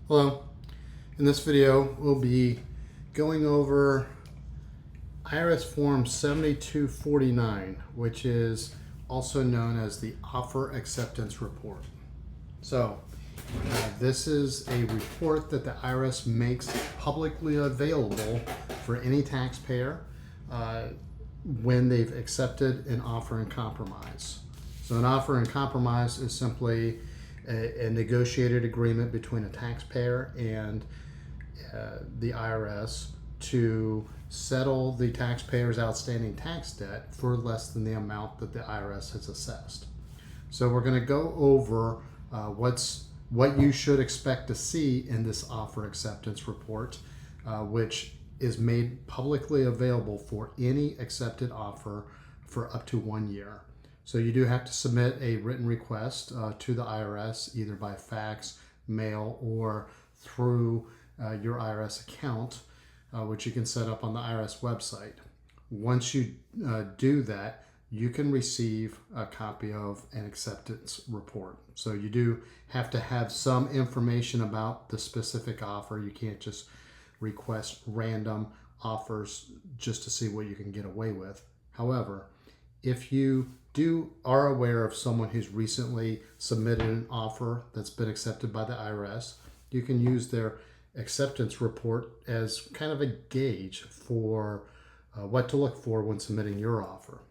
Hello. In this video, we'll be going over IRS Form 7249, which is also known as the Offer Acceptance Report. So, this is a report that the IRS makes publicly available for any taxpayer when they've accepted an offer in compromise. So an offer in compromise is simply a negotiated agreement between a taxpayer and the IRS to settle the taxpayer's outstanding tax debt for less than the amount that the IRS has assessed. So we're going to go over what you should expect to see in this offer acceptance report, which is made publicly available for any accepted offer for up to 1 year. So you do have to submit a written request to the IRS, either by fax, mail, or through your IRS account, which you can set up on the IRS website. Once you do that, you can receive a copy of an acceptance report. So you do have to have some information about the specific offer. You can't just request random offers just to see what you can get away with. However, if you are aware of someone who's recently submitted an offer that's been accepted by the IRS, you can use their acceptance report as kind of a gauge for what to look for when submitting your offer.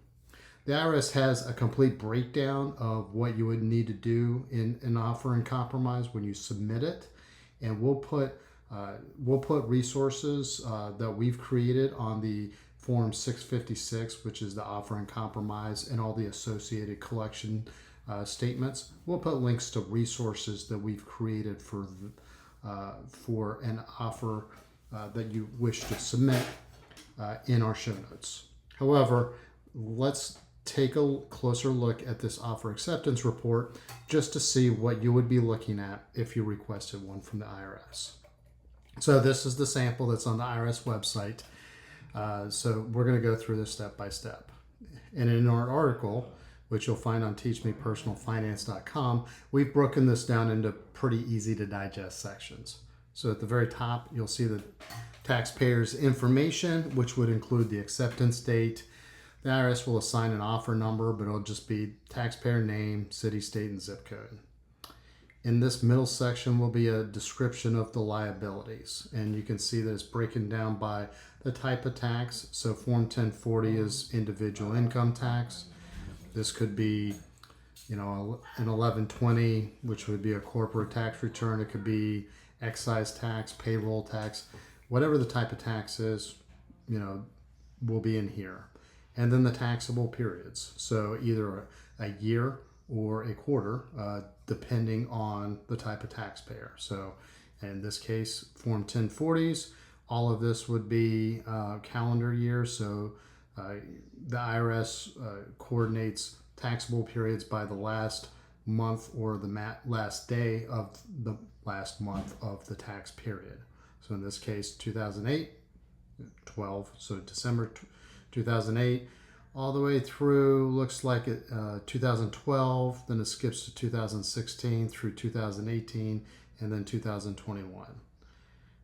The IRS has a complete breakdown of what you would need to do in an offer in compromise when you submit it, and we'll put resources that we've created on the Form 656, which is the offer in compromise, and all the associated collection statements. We'll put links to resources that we've created for an offer that you wish to submit in our show notes. However, let's take a closer look at this offer acceptance report just to see what you would be looking at if you requested one from the IRS. So this is the sample that's on the IRS website. So we're going to go through this step by step. And in our article, which you'll find on teachmepersonalfinance.com, we've broken this down into pretty easy to digest sections. So at the very top, you'll see the taxpayer's information, which would include the acceptance date. The IRS will assign an offer number, but it'll just be taxpayer name, city, state, and zip code. In this middle section will be a description of the liabilities, and you can see that it's broken down by the type of tax. So Form 1040 is individual income tax. This could be, an 1120, which would be a corporate tax return. It could be excise tax, payroll tax, whatever the type of tax is, will be in here. And then the taxable periods. So either a year or a quarter, depending on the type of taxpayer. So in this case, Form 1040s, all of this would be calendar year. So the IRS coordinates taxable periods by the last month or the last day of the last month of the tax period. So in this case, 2008, 12, so December 2008, all the way through, looks like 2012, then it skips to 2016 through 2018, and then 2021.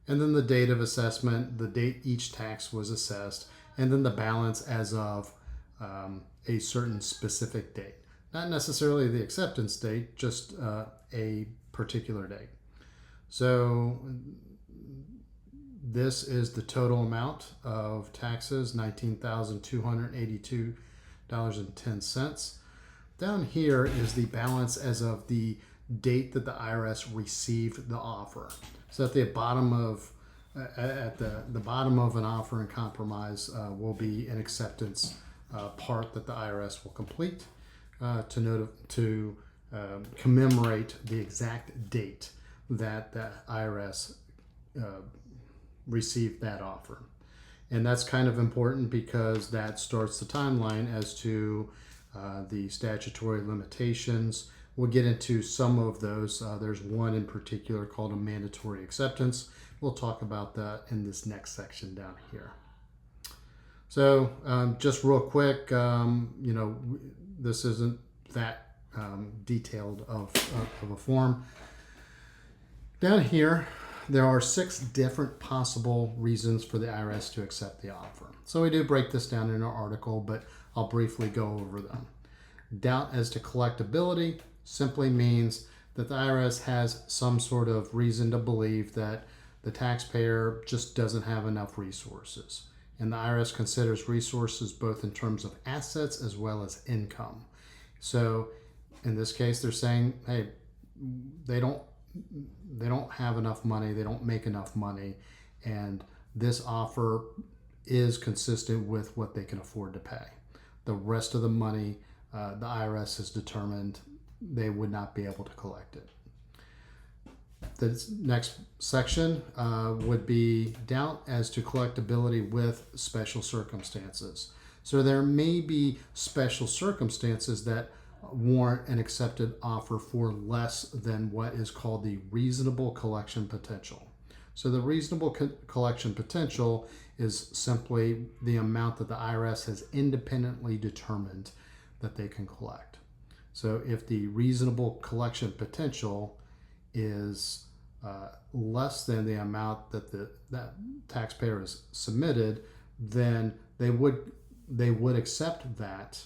And then the date of assessment, the date each tax was assessed, and then the balance as of a certain specific date. Not necessarily the acceptance date, just a particular date. So this is the total amount of taxes, $19,282.10. Down here is the balance as of the date that the IRS received the offer. So at the bottom of the bottom of an offer in compromise will be an acceptance part that the IRS will complete to commemorate the exact date that the IRS received that offer. And that's kind of important because that starts the timeline as to the statutory limitations. We'll get into some of those. There's one in particular called a mandatory acceptance. We'll talk about that in this next section down here. So just real quick, this isn't that detailed of a form. Down here, there are 6 different possible reasons for the IRS to accept the offer. So we do break this down in our article, but I'll briefly go over them. Doubt as to collectability simply means that the IRS has some sort of reason to believe that the taxpayer just doesn't have enough resources. And the IRS considers resources both in terms of assets as well as income. So in this case, they're saying, hey, they don't have enough money, they don't make enough money, and this offer is consistent with what they can afford to pay. The rest of the money, the IRS has determined they would not be able to collect it. The next section would be doubt as to collectability with special circumstances. So there may be special circumstances that warrant an accepted offer for less than what is called the reasonable collection potential. So the reasonable collection potential is simply the amount that the IRS has independently determined that they can collect. So if the reasonable collection potential is less than the amount that that taxpayer has submitted, then they would accept that,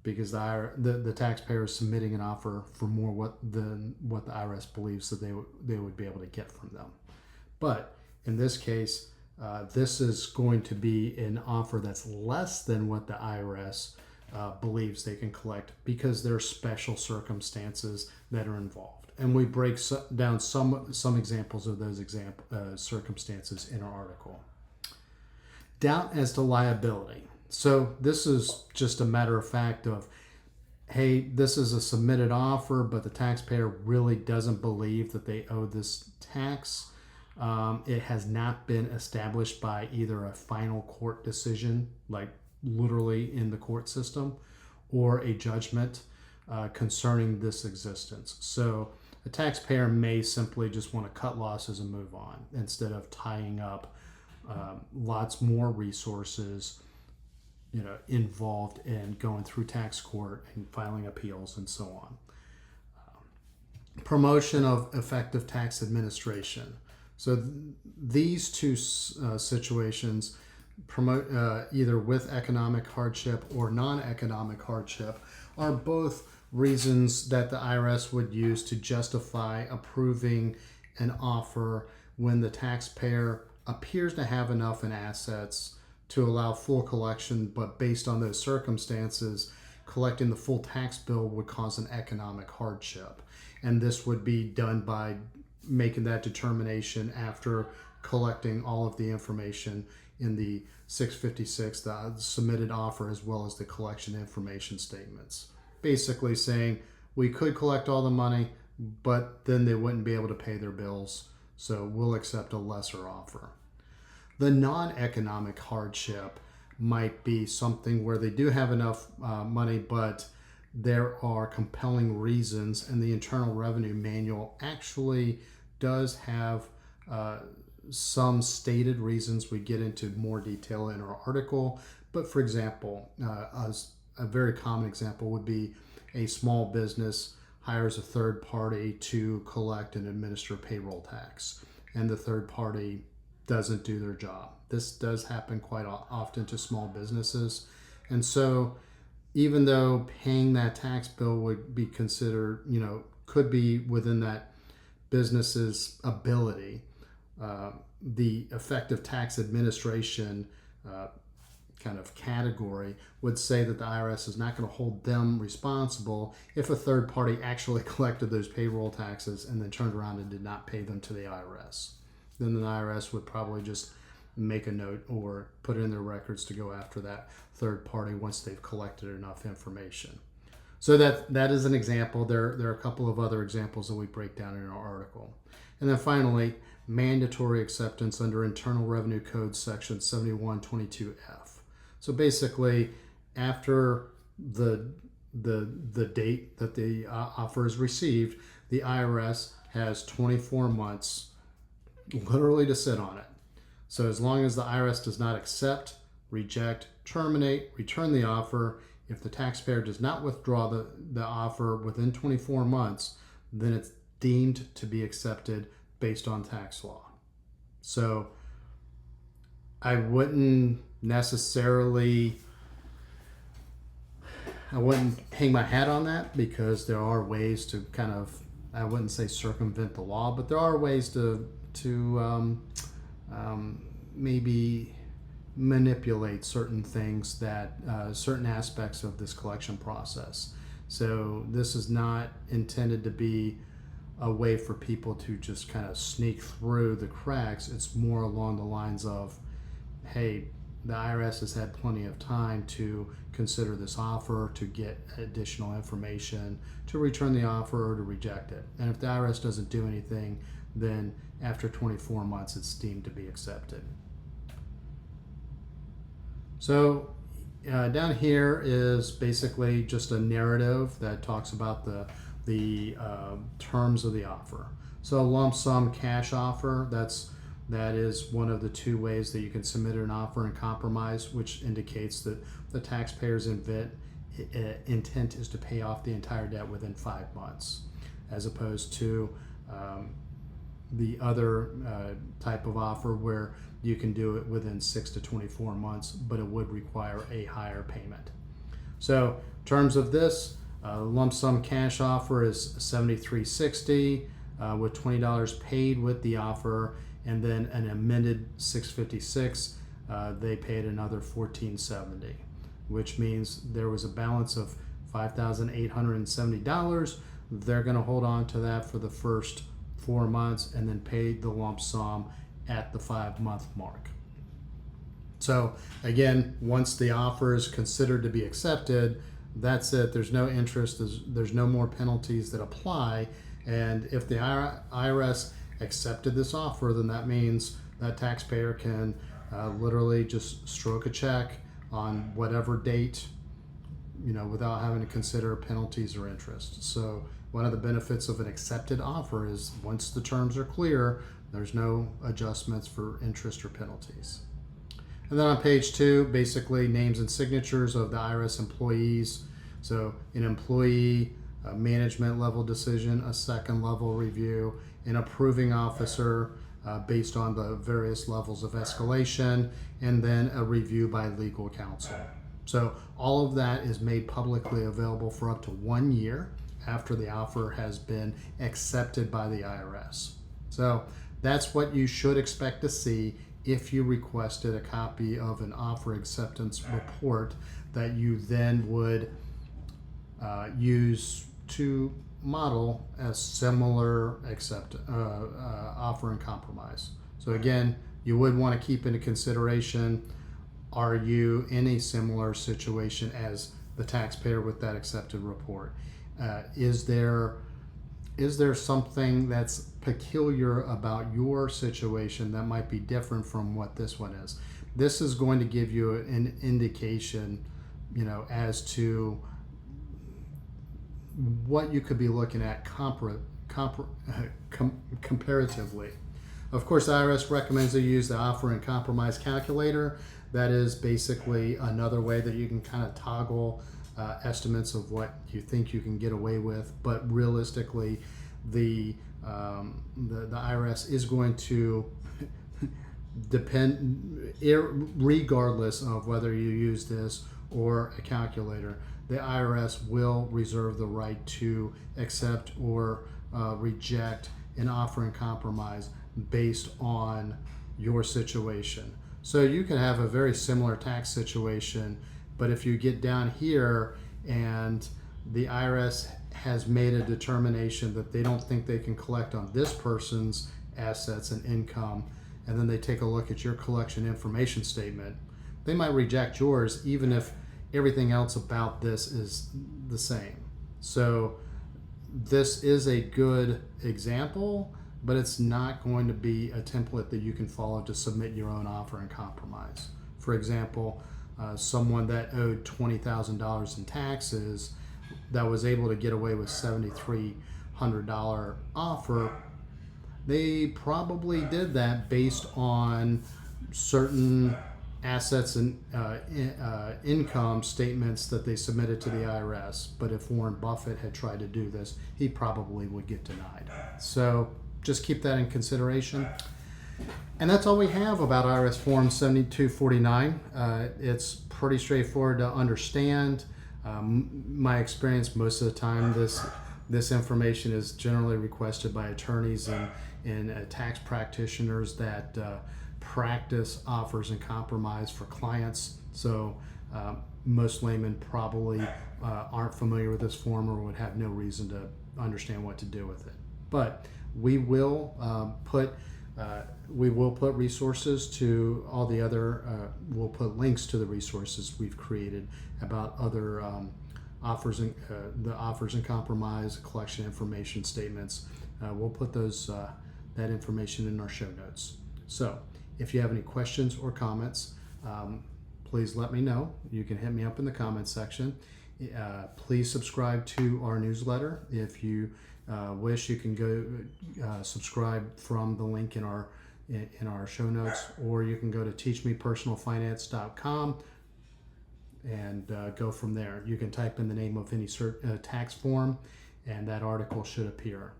because the taxpayer is submitting an offer for more than what the IRS believes that they would be able to get from them. But in this case, this is going to be an offer that's less than what the IRS believes they can collect, because there are special circumstances that are involved. And we break down some examples of those circumstances in our article. Doubt as to liability. So this is just a matter of fact of, hey, this is a submitted offer, but the taxpayer really doesn't believe that they owe this tax. It has not been established by either a final court decision, like literally in the court system, or a judgment concerning this existence. So a taxpayer may simply just want to cut losses and move on, instead of tying up lots more resources involved in going through tax court and filing appeals and so on. Promotion of effective tax administration. So these two situations, promote either with economic hardship or non-economic hardship, are both reasons that the IRS would use to justify approving an offer when the taxpayer appears to have enough in assets to allow full collection, but based on those circumstances, collecting the full tax bill would cause an economic hardship. And this would be done by making that determination after collecting all of the information in the 656, the submitted offer, as well as the collection information statements. Basically saying we could collect all the money, but then they wouldn't be able to pay their bills, so we'll accept a lesser offer. The non-economic hardship might be something where they do have enough money, but there are compelling reasons, and the Internal Revenue Manual actually does have some stated reasons. We get into more detail in our article, but for example, a very common example would be a small business hires a third party to collect and administer payroll tax, and the third party doesn't do their job. This does happen quite often to small businesses. And so even though paying that tax bill would be considered, could be within that business's ability, the effective tax administration kind of category would say that the IRS is not going to hold them responsible if a third party actually collected those payroll taxes and then turned around and did not pay them to the IRS. Then the IRS would probably just make a note or put it in their records to go after that third party once they've collected enough information. So that is an example. There are a couple of other examples that we break down in our article. And then finally, mandatory acceptance under Internal Revenue Code section 7122F. So basically, after the date that the offer is received, the IRS has 24 months literally to sit on it. So as long as the IRS does not accept, reject, terminate, return the offer, if the taxpayer does not withdraw the offer within 24 months, then it's deemed to be accepted based on tax law. So I wouldn't hang my hat on that, because there are ways to kind of, I wouldn't say circumvent the law, but there are ways to maybe manipulate certain things, that certain aspects of this collection process. So this is not intended to be a way for people to just kind of sneak through the cracks. It's more along the lines of, hey, the IRS has had plenty of time to consider this offer, to get additional information, to return the offer or to reject it. And if the IRS doesn't do anything, then after 24 months it's deemed to be accepted. So down here is basically just a narrative that talks about the terms of the offer. So a lump sum cash offer, that is one of the two ways that you can submit an offer in compromise, which indicates that the taxpayer's intent is to pay off the entire debt within 5 months, as opposed to the other type of offer where you can do it within 6 to 24 months, but it would require a higher payment. So in terms of this, lump sum cash offer is $73.60 with $20 paid with the offer, and then an amended 656, they paid another $14.70, which means there was a balance of $5,870. They're going to hold on to that for the first 4 months and then pay the lump sum at the 5-month mark. So again, once the offer is considered to be accepted, that's it. There's no interest. There's no more penalties that apply. And if the IRS accepted this offer, then that means that taxpayer can literally just stroke a check on whatever date, without having to consider penalties or interest. So one of the benefits of an accepted offer is once the terms are clear, there's no adjustments for interest or penalties. And then on page 2, basically names and signatures of the IRS employees. So an employee, a management level decision, a second level review, an approving officer based on the various levels of escalation, and then a review by legal counsel. So all of that is made publicly available for up to 1 year after the offer has been accepted by the IRS. So that's what you should expect to see if you requested a copy of an offer acceptance report that you then would use to model a similar offer and compromise. So again, you would want to keep into consideration, are you in a similar situation as the taxpayer with that accepted report? Is there something that's peculiar about your situation that might be different from what this one is? This is going to give you an indication, as to what you could be looking at comparatively. Of course, the IRS recommends that you use the offer and compromise calculator. That is basically another way that you can kind of toggle estimates of what you think you can get away with, but realistically, the IRS is going to depend, regardless of whether you use this or a calculator. The IRS will reserve the right to accept or reject an offer and compromise based on your situation. So you can have a very similar tax situation, but if you get down here and the IRS has made a determination that they don't think they can collect on this person's assets and income, and then they take a look at your collection information statement, they might reject yours even if everything else about this is the same. So this is a good example, but it's not going to be a template that you can follow to submit your own offer and compromise. For example, someone that owed $20,000 in taxes that was able to get away with $7,300 offer, they probably did that based on certain assets and income statements that they submitted to the IRS. But if Warren Buffett had tried to do this, he probably would get denied. So just keep that in consideration. And that's all we have about IRS Form 7249. It's pretty straightforward to understand. My experience, most of the time, this information is generally requested by attorneys and tax practitioners that practice offers and compromise for clients. So most laymen probably aren't familiar with this form or would have no reason to understand what to do with it. But we will put resources to all the other. We'll put links to the resources we've created about other offers and the offers and compromise collection information statements. We'll put that information in our show notes. So if you have any questions or comments, please let me know. You can hit me up in the comments section. Please subscribe to our newsletter. If you wish, you can go subscribe from the link in our show notes, or you can go to teachmepersonalfinance.com and go from there. You can type in the name of any tax form, and that article should appear.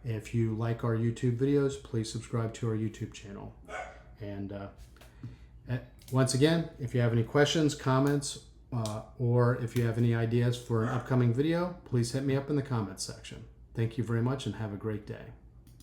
If you like our YouTube videos, please subscribe to our YouTube channel. And once again, if you have any questions, comments, or if you have any ideas for an upcoming video, please hit me up in the comments section. Thank you very much and have a great day.